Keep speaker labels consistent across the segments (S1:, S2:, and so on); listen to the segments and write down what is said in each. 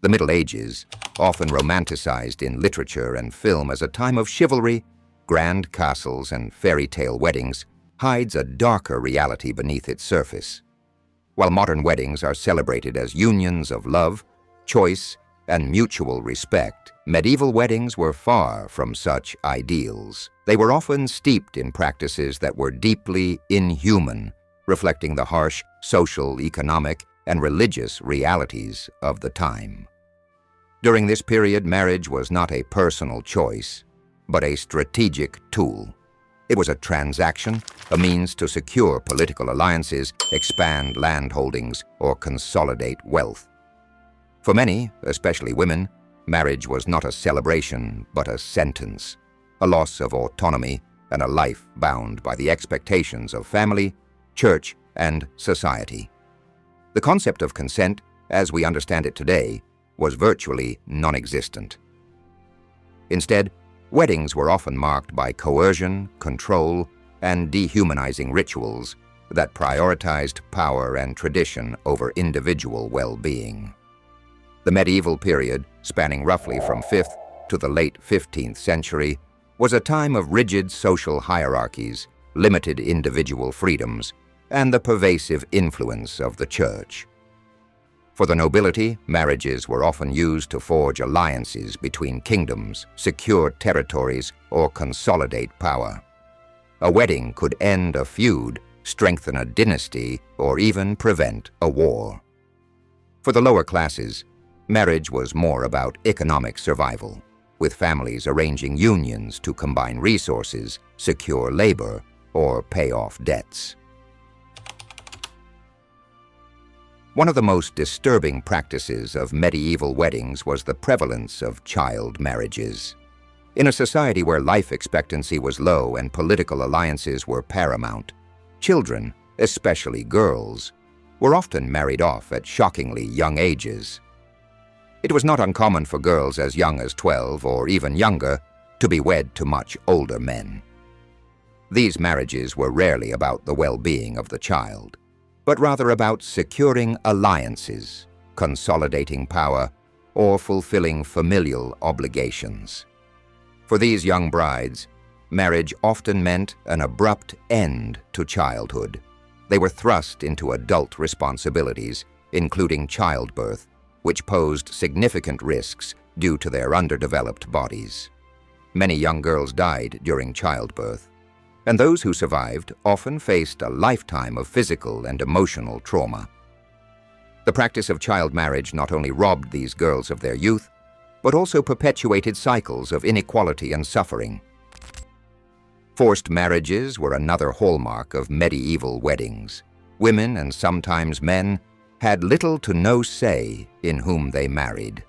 S1: The Middle Ages, often romanticized in literature and film as a time of chivalry, grand castles, and fairy tale weddings, hides a darker reality beneath its surface. While modern weddings are celebrated as unions of love, choice, and mutual respect, medieval weddings were far from such ideals. They were often steeped in practices that were deeply inhuman, reflecting the harsh social, economic, and religious realities of the time. During this period, marriage was not a personal choice, but a strategic tool. It was a transaction, a means to secure political alliances, expand land holdings, or consolidate wealth. For many, especially women, marriage was not a celebration, but a sentence, a loss of autonomy, and a life bound by the expectations of family, church, and society. The concept of consent, as we understand it today, was virtually non-existent. Instead, weddings were often marked by coercion, control, and dehumanizing rituals that prioritized power and tradition over individual well-being. The medieval period, spanning roughly from 5th to the late 15th century, was a time of rigid social hierarchies, limited individual freedoms, and the pervasive influence of the church. For the nobility, marriages were often used to forge alliances between kingdoms, secure territories, or consolidate power. A wedding could end a feud, strengthen a dynasty, or even prevent a war. For the lower classes, marriage was more about economic survival, with families arranging unions to combine resources, secure labor, or pay off debts. One of the most disturbing practices of medieval weddings was the prevalence of child marriages. In a society where life expectancy was low and political alliances were paramount, children, especially girls, were often married off at shockingly young ages. It was not uncommon for girls as young as 12 or even younger to be wed to much older men. These marriages were rarely about the well-being of the child, but rather about securing alliances, consolidating power, or fulfilling familial obligations. For these young brides, marriage often meant an abrupt end to childhood. They were thrust into adult responsibilities, including childbirth, which posed significant risks due to their underdeveloped bodies. Many young girls died during childbirth, and those who survived often faced a lifetime of physical and emotional trauma. The practice of child marriage not only robbed these girls of their youth, but also perpetuated cycles of inequality and suffering. Forced marriages were another hallmark of medieval weddings. Women, and sometimes men, had little to no say in whom they married.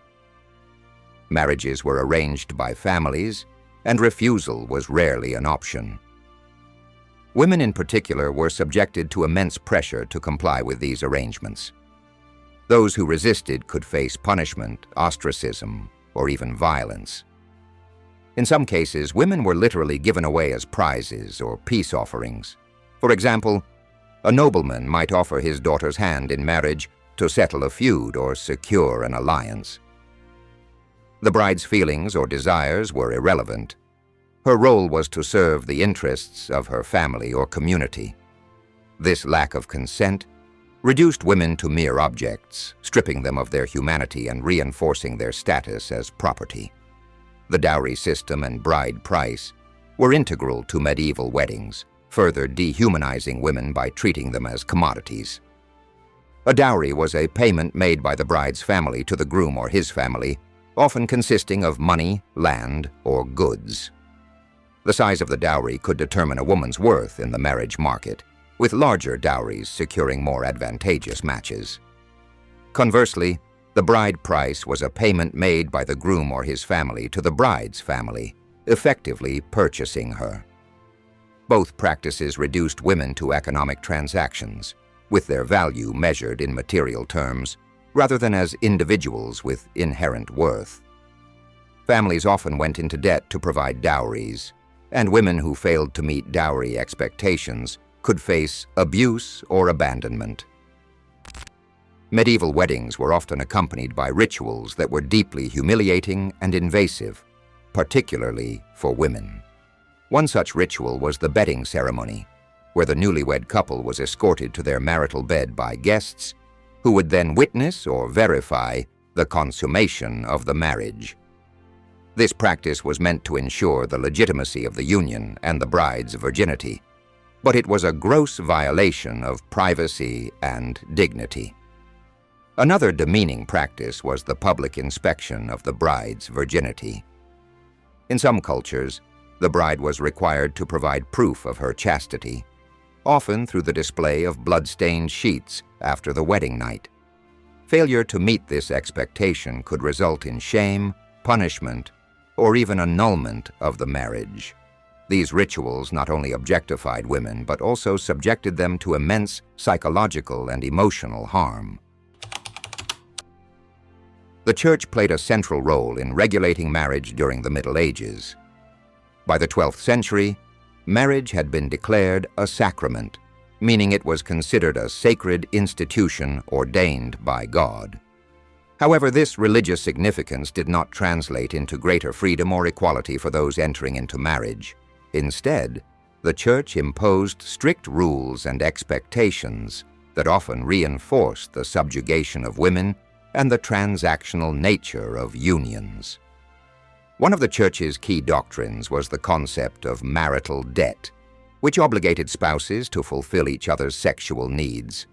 S1: Marriages were arranged by families, and refusal was rarely an option. Women in particular were subjected to immense pressure to comply with these arrangements. Those who resisted could face punishment, ostracism, or even violence. In some cases, women were literally given away as prizes or peace offerings. For example, a nobleman might offer his daughter's hand in marriage to settle a feud or secure an alliance. The bride's feelings or desires were irrelevant. Her role was to serve the interests of her family or community. This lack of consent reduced women to mere objects, stripping them of their humanity and reinforcing their status as property. The dowry system and bride price were integral to medieval weddings, further dehumanizing women by treating them as commodities. A dowry was a payment made by the bride's family to the groom or his family, often consisting of money, land, or goods. The size of the dowry could determine a woman's worth in the marriage market, with larger dowries securing more advantageous matches. Conversely, the bride price was a payment made by the groom or his family to the bride's family, effectively purchasing her. Both practices reduced women to economic transactions, with their value measured in material terms, rather than as individuals with inherent worth. Families often went into debt to provide dowries, and women who failed to meet dowry expectations could face abuse or abandonment. Medieval weddings were often accompanied by rituals that were deeply humiliating and invasive, particularly for women. One such ritual was the bedding ceremony, where the newlywed couple was escorted to their marital bed by guests who would then witness or verify the consummation of the marriage. This practice was meant to ensure the legitimacy of the union and the bride's virginity, but it was a gross violation of privacy and dignity. Another demeaning practice was the public inspection of the bride's virginity. In some cultures, the bride was required to provide proof of her chastity, often through the display of blood-stained sheets after the wedding night. Failure to meet this expectation could result in shame, punishment, or even annulment of the marriage. These rituals not only objectified women, but also subjected them to immense psychological and emotional harm. The Church played a central role in regulating marriage during the Middle Ages. By the 12th century, marriage had been declared a sacrament, meaning it was considered a sacred institution ordained by God. However, this religious significance did not translate into greater freedom or equality for those entering into marriage. Instead, the Church imposed strict rules and expectations that often reinforced the subjugation of women and the transactional nature of unions. One of the Church's key doctrines was the concept of marital debt, which obligated spouses to fulfill each other's sexual needs.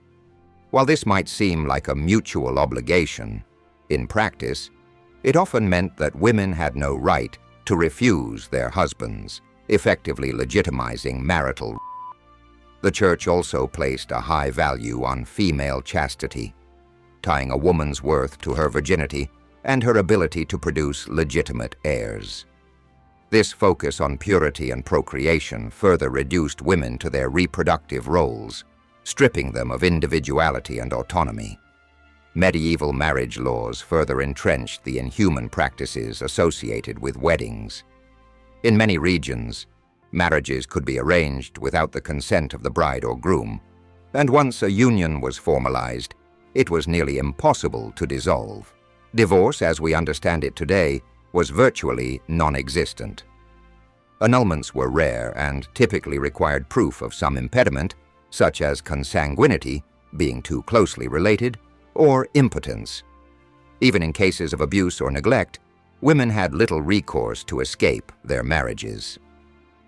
S1: While this might seem like a mutual obligation, in practice, it often meant that women had no right to refuse their husbands, effectively legitimizing marital. The Church also placed a high value on female chastity, tying a woman's worth to her virginity and her ability to produce legitimate heirs. This focus on purity and procreation further reduced women to their reproductive roles, stripping them of individuality and autonomy. Medieval marriage laws further entrenched the inhuman practices associated with weddings. In many regions, marriages could be arranged without the consent of the bride or groom, and once a union was formalized, it was nearly impossible to dissolve. Divorce, as we understand it today, was virtually non-existent. Annulments were rare and typically required proof of some impediment, such as consanguinity, being too closely related, or impotence. Even in cases of abuse or neglect, women had little recourse to escape their marriages.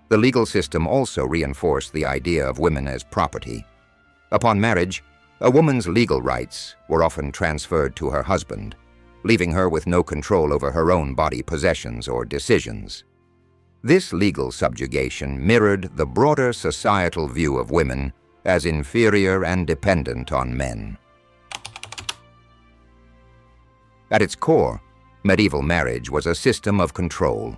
S1: The legal system also reinforced the idea of women as property. Upon marriage, a woman's legal rights were often transferred to her husband, leaving her with no control over her own body possessions or decisions. This legal subjugation mirrored the broader societal view of women as inferior and dependent on men. At its core, medieval marriage was a system of control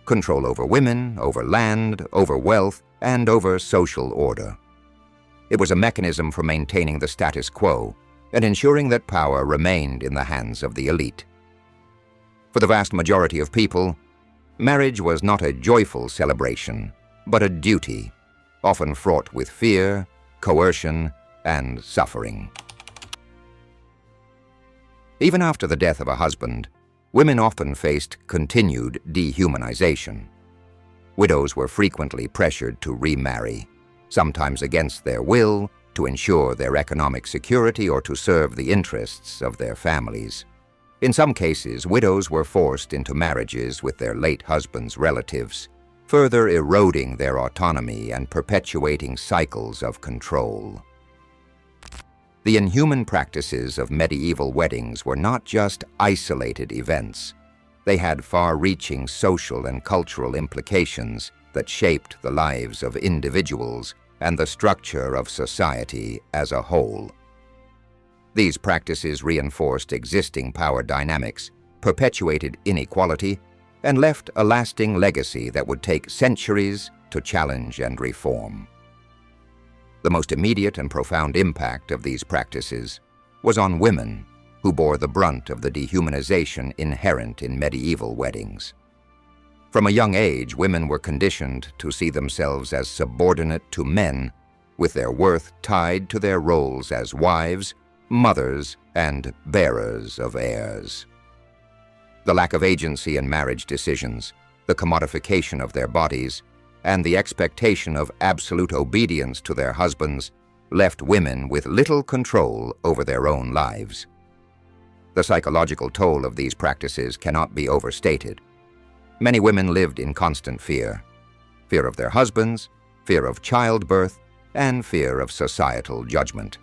S1: over women, over land, over wealth, and over social order. It was a mechanism for maintaining the status quo and ensuring that power remained in the hands of the elite. For the vast majority of people, marriage was not a joyful celebration, but a duty, often fraught with fear, coercion, and suffering. Even after the death of a husband, women often faced continued dehumanization. Widows were frequently pressured to remarry, sometimes against their will, to ensure their economic security or to serve the interests of their families. In some cases, widows were forced into marriages with their late husband's relatives, further eroding their autonomy and perpetuating cycles of control. The inhuman practices of medieval weddings were not just isolated events. They had far-reaching social and cultural implications that shaped the lives of individuals and the structure of society as a whole. These practices reinforced existing power dynamics, perpetuated inequality, and left a lasting legacy that would take centuries to challenge and reform. The most immediate and profound impact of these practices was on women, who bore the brunt of the dehumanization inherent in medieval weddings. From a young age, women were conditioned to see themselves as subordinate to men, with their worth tied to their roles as wives, mothers, and bearers of heirs. The lack of agency in marriage decisions, the commodification of their bodies, and the expectation of absolute obedience to their husbands left women with little control over their own lives. The psychological toll of these practices cannot be overstated. Many women lived in constant fear. Fear of their husbands, fear of childbirth, and fear of societal judgment.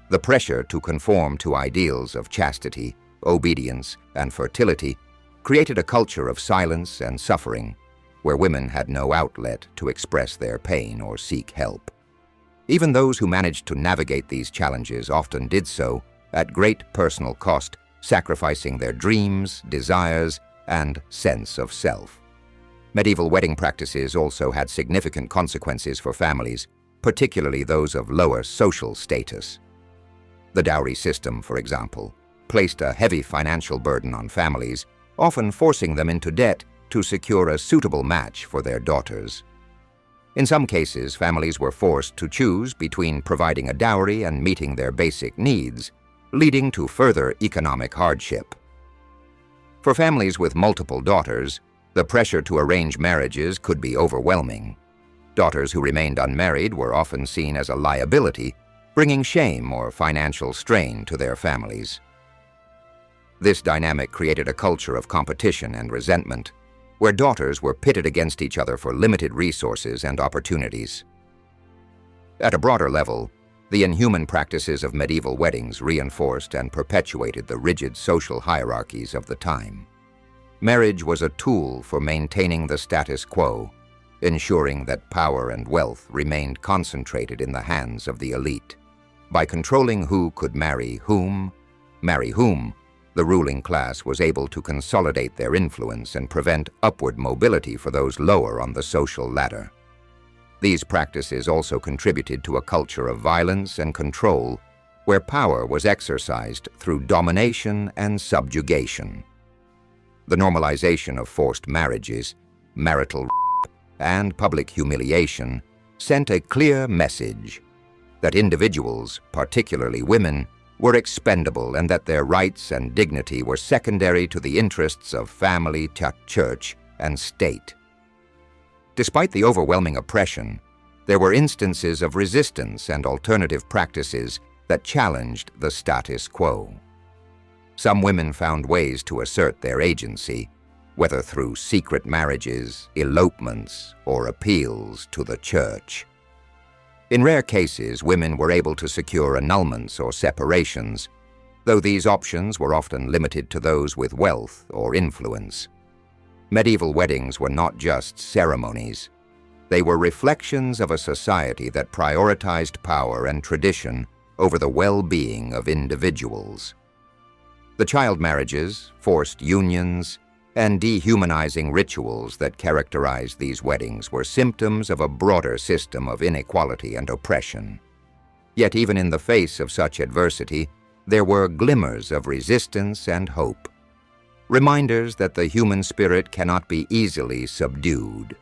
S1: The pressure to conform to ideals of chastity, obedience, and fertility created a culture of silence and suffering, where women had no outlet to express their pain or seek help. Even those who managed to navigate these challenges often did so at great personal cost, sacrificing their dreams, desires, and sense of self. Medieval wedding practices also had significant consequences for families, particularly those of lower social status. The dowry system, for example, placed a heavy financial burden on families, often forcing them into debt to secure a suitable match for their daughters. In some cases, families were forced to choose between providing a dowry and meeting their basic needs, leading to further economic hardship. For families with multiple daughters, the pressure to arrange marriages could be overwhelming. Daughters who remained unmarried were often seen as a liability, bringing shame or financial strain to their families. This dynamic created a culture of competition and resentment, where daughters were pitted against each other for limited resources and opportunities. At a broader level, the inhuman practices of medieval weddings reinforced and perpetuated the rigid social hierarchies of the time. Marriage was a tool for maintaining the status quo, ensuring that power and wealth remained concentrated in the hands of the elite. By controlling who could marry whom, the ruling class was able to consolidate their influence and prevent upward mobility for those lower on the social ladder. These practices also contributed to a culture of violence and control, where power was exercised through domination and subjugation. The normalization of forced marriages, marital rape, and public humiliation sent a clear message that individuals, particularly women, were expendable and that their rights and dignity were secondary to the interests of family, church, and state. Despite the overwhelming oppression, there were instances of resistance and alternative practices that challenged the status quo. Some women found ways to assert their agency, whether through secret marriages, elopements, or appeals to the church. In rare cases, women were able to secure annulments or separations, though these options were often limited to those with wealth or influence. Medieval weddings were not just ceremonies. They were reflections of a society that prioritized power and tradition over the well-being of individuals. The child marriages, forced unions, and dehumanizing rituals that characterized these weddings were symptoms of a broader system of inequality and oppression. Yet even in the face of such adversity, there were glimmers of resistance and hope, reminders that the human spirit cannot be easily subdued.